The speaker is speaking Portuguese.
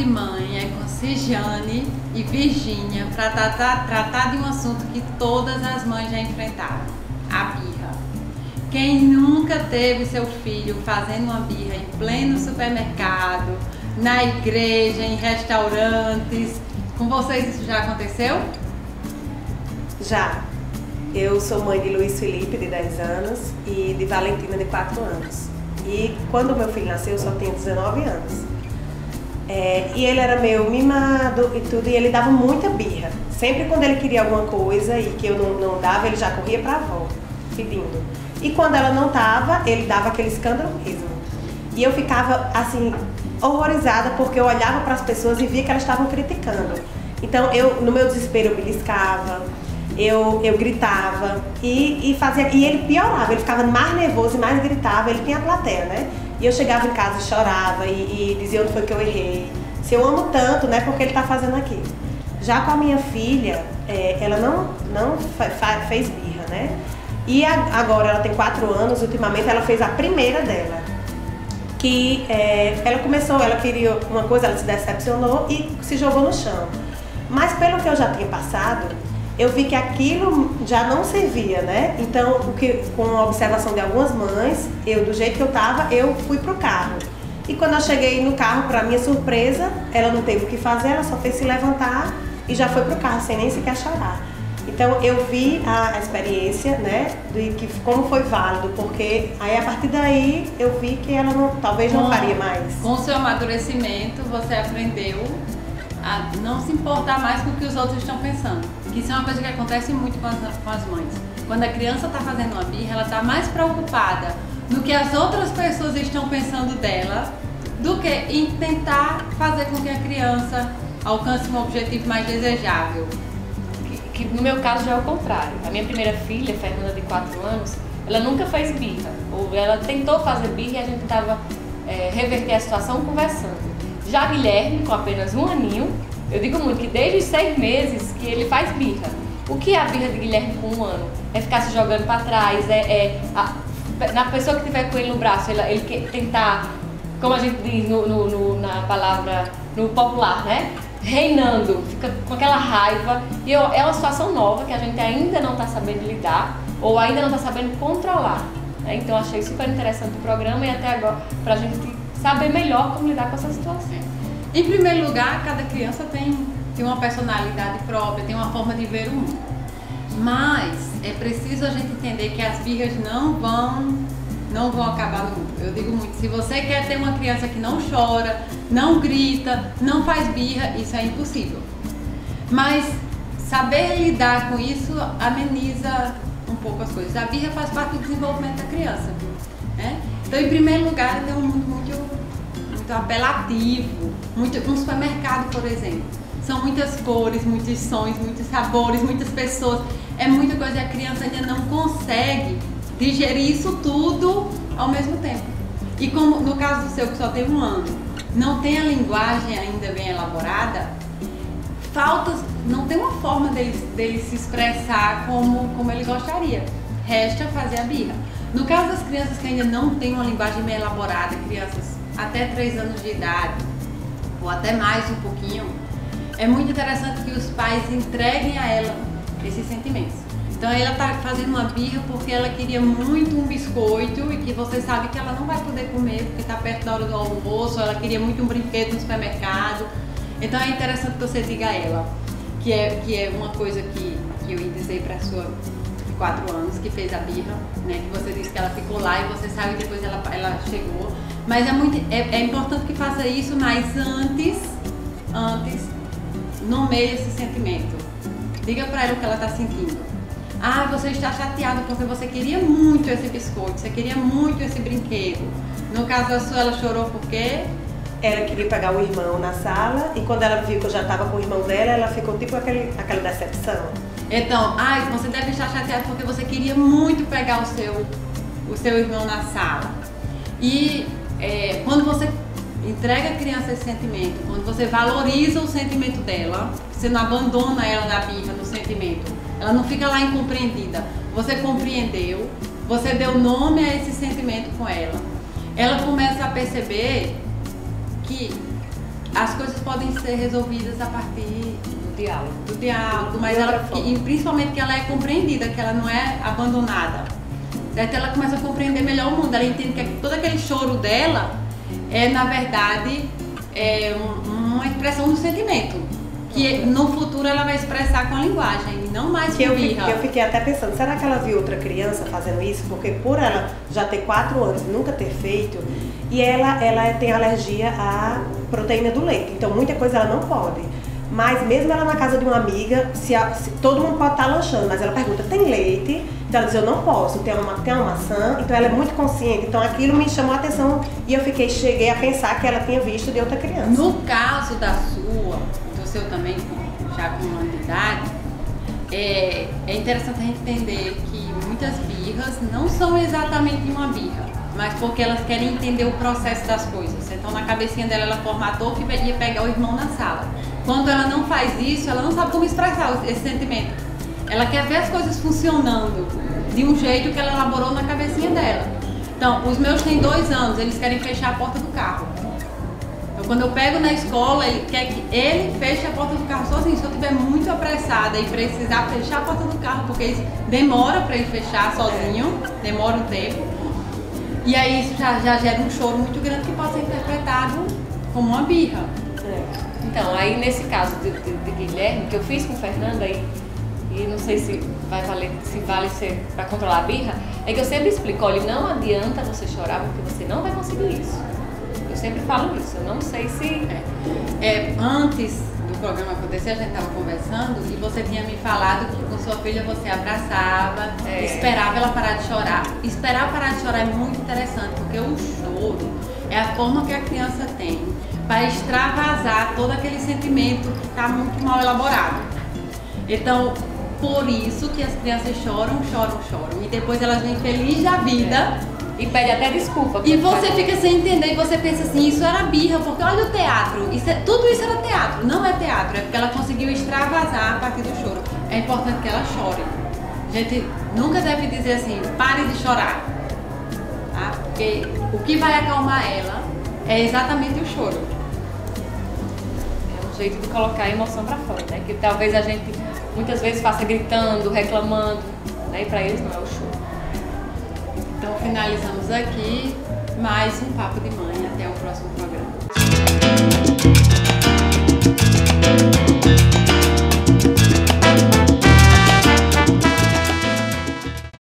de Mãe é com Cijane e Virgínia para tratar de um assunto que todas as mães já enfrentaram, a birra. Quem nunca teve seu filho fazendo uma birra em pleno supermercado, na igreja, em restaurantes? Com vocês isso já aconteceu? Já. Eu sou mãe de Luiz Felipe, de 10 anos, e de Valentina, de 4 anos. E quando meu filho nasceu, eu só tinha 19 anos. E ele era meio mimado e tudo, e ele dava muita birra. Sempre quando ele queria alguma coisa e que eu não dava, ele já corria pra avó, pedindo. E quando ela não tava, ele dava aquele escândalo mesmo. E eu ficava, assim, horrorizada, porque eu olhava para as pessoas e via que elas estavam criticando. Então, no meu desespero, eu beliscava, eu gritava e fazia. E ele piorava, ele ficava mais nervoso e mais gritava. Ele tinha a plateia, né? E eu chegava em casa, chorava e dizia onde foi que eu errei. Se eu amo tanto, né? Porque ele tá fazendo aquilo. Já com a minha filha, ela não fez birra, né? E agora ela tem 4 anos, ultimamente ela fez a primeira dela. Que ela queria uma coisa, ela se decepcionou e se jogou no chão. Mas pelo que eu já tinha passado, eu vi que aquilo já não servia, né? Então, com a observação de algumas mães, do jeito que eu tava, eu fui pro carro. E quando eu cheguei no carro, para minha surpresa, ela não teve o que fazer, ela só fez se levantar e já foi pro carro, sem nem sequer chorar. Então, eu vi a experiência, né, de como foi válido, porque aí a partir daí eu vi que ela talvez não faria mais. Com o seu amadurecimento, você aprendeu a não se importar mais com o que os outros estão pensando. Que isso é uma coisa que acontece muito com as mães. Quando a criança está fazendo uma birra, ela está mais preocupada no que as outras pessoas estão pensando dela do que em tentar fazer com que a criança alcance um objetivo mais desejável. Que no meu caso já é o contrário. A minha primeira filha, Fernanda, de 4 anos, ela nunca fez birra. Ou ela tentou fazer birra e a gente tentava reverter a situação conversando. Já Guilherme, com apenas 1 aninho, eu digo muito que desde os 6 meses que ele faz birra. O que é a birra de Guilherme com 1 ano? É ficar se jogando para trás, na pessoa que tiver com ele no braço, ele tentar, como a gente diz na palavra, no popular, né? Reinando, fica com aquela raiva. E é uma situação nova que a gente ainda não está sabendo lidar ou ainda não está sabendo controlar, né? Então achei super interessante o programa e até agora para a gente saber melhor como lidar com essa situação. Em primeiro lugar, cada criança tem uma personalidade própria, tem uma forma de ver o mundo. Mas é preciso a gente entender que as birras não vão acabar no mundo. Eu digo muito, se você quer ter uma criança que não chora, não grita, não faz birra, isso é impossível. Mas saber lidar com isso ameniza um pouco as coisas. A birra faz parte do desenvolvimento da criança, né? Então, em primeiro lugar, tem um mundo muito apelativo, um supermercado, por exemplo. São muitas cores, muitos sons, muitos sabores, muitas pessoas. É muita coisa e a criança ainda não consegue digerir isso tudo ao mesmo tempo. E como no caso do seu, que só tem 1 ano, não tem a linguagem ainda bem elaborada, não tem uma forma dele se expressar como ele gostaria. Resta fazer a birra. No caso das crianças que ainda não têm uma linguagem bem elaborada, crianças até 3 anos de idade, ou até mais um pouquinho, é muito interessante que os pais entreguem a ela esses sentimentos. Então ela está fazendo uma birra porque ela queria muito um biscoito e que você sabe que ela não vai poder comer porque está perto da hora do almoço, ela queria muito um brinquedo no supermercado. Então é interessante que você diga a ela, que é uma coisa que eu ia dizer para a sua de 4 anos, que fez a birra, né? Que você disse que ela ficou lá e você saiu e depois ela chegou. Mas é importante que faça isso, mas antes nomeie esse sentimento. Diga pra ela o que ela tá sentindo. Ah, você está chateada porque você queria muito esse biscoito, você queria muito esse brinquedo. No caso da sua, ela chorou porque ela queria pegar o irmão na sala e quando ela viu que eu já estava com o irmão dela, ela ficou tipo aquela decepção. Então, você deve estar chateada porque você queria muito pegar o seu irmão na sala. E quando você entrega a criança esse sentimento, quando você valoriza o sentimento dela, você não abandona ela na birra, no sentimento, ela não fica lá incompreendida, você compreendeu, você deu nome a esse sentimento com ela, ela começa a perceber que as coisas podem ser resolvidas a partir do diálogo, mas e principalmente que ela é compreendida, que ela não é abandonada. Daí ela começa a compreender melhor o mundo, ela entende que todo aquele choro dela é, na verdade, uma expressão do sentimento, que no futuro ela vai expressar com a linguagem, não mais com birra. Eu fiquei até pensando, será que ela viu outra criança fazendo isso? Porque por ela já ter 4 anos e nunca ter feito, e ela tem alergia à proteína do leite, então muita coisa ela não pode. Mas mesmo ela na casa de uma amiga, se todo mundo pode estar lanchando, mas ela pergunta, tem leite? Então ela diz, eu não posso, tem uma maçã, então ela é muito consciente, então aquilo me chamou a atenção e eu cheguei a pensar que ela tinha visto de outra criança. No caso da sua, do seu também, já com uma idade, é interessante a gente entender que muitas birras não são exatamente uma birra, mas porque elas querem entender o processo das coisas. Então na cabecinha dela ela formatou que ia pegar o irmão na sala. Quando ela não faz isso, ela não sabe como expressar esse sentimento. Ela quer ver as coisas funcionando de um jeito que ela elaborou na cabecinha dela. Então, os meus têm 2 anos, eles querem fechar a porta do carro. Então, quando eu pego na escola, ele quer que ele feche a porta do carro sozinho. Se eu estiver muito apressada e precisar fechar a porta do carro, porque isso demora para ele fechar sozinho, demora um tempo. E aí isso já gera um choro muito grande que pode ser interpretado como uma birra. Então, aí nesse caso de Guilherme, que eu fiz com Fernanda, e não sei se vale ser para controlar a birra, é que eu sempre explico, olha, não adianta você chorar porque você não vai conseguir isso. Eu sempre falo isso, eu não sei se... Antes do programa acontecer, a gente estava conversando e você tinha me falado que com sua filha você abraçava, esperava ela parar de chorar. Esperar parar de chorar é muito interessante, porque o choro é a forma que a criança tem para extravasar todo aquele sentimento que está muito mal elaborado. Então, por isso que as crianças choram. E depois elas vêm felizes da vida. E pede até desculpa. E você fica sem entender e você pensa assim, isso era birra, porque olha o teatro. Tudo isso era teatro. Não é teatro, é porque ela conseguiu extravasar a partir do choro. É importante que ela chore. A gente nunca deve dizer assim, pare de chorar. Tá? Porque o que vai acalmar ela é exatamente o choro. É um jeito de colocar a emoção pra fora, né? Que talvez a gente muitas vezes faça gritando, reclamando, né? E pra eles não é o choro. Então finalizamos aqui mais um Papo de Mãe. Até o próximo programa.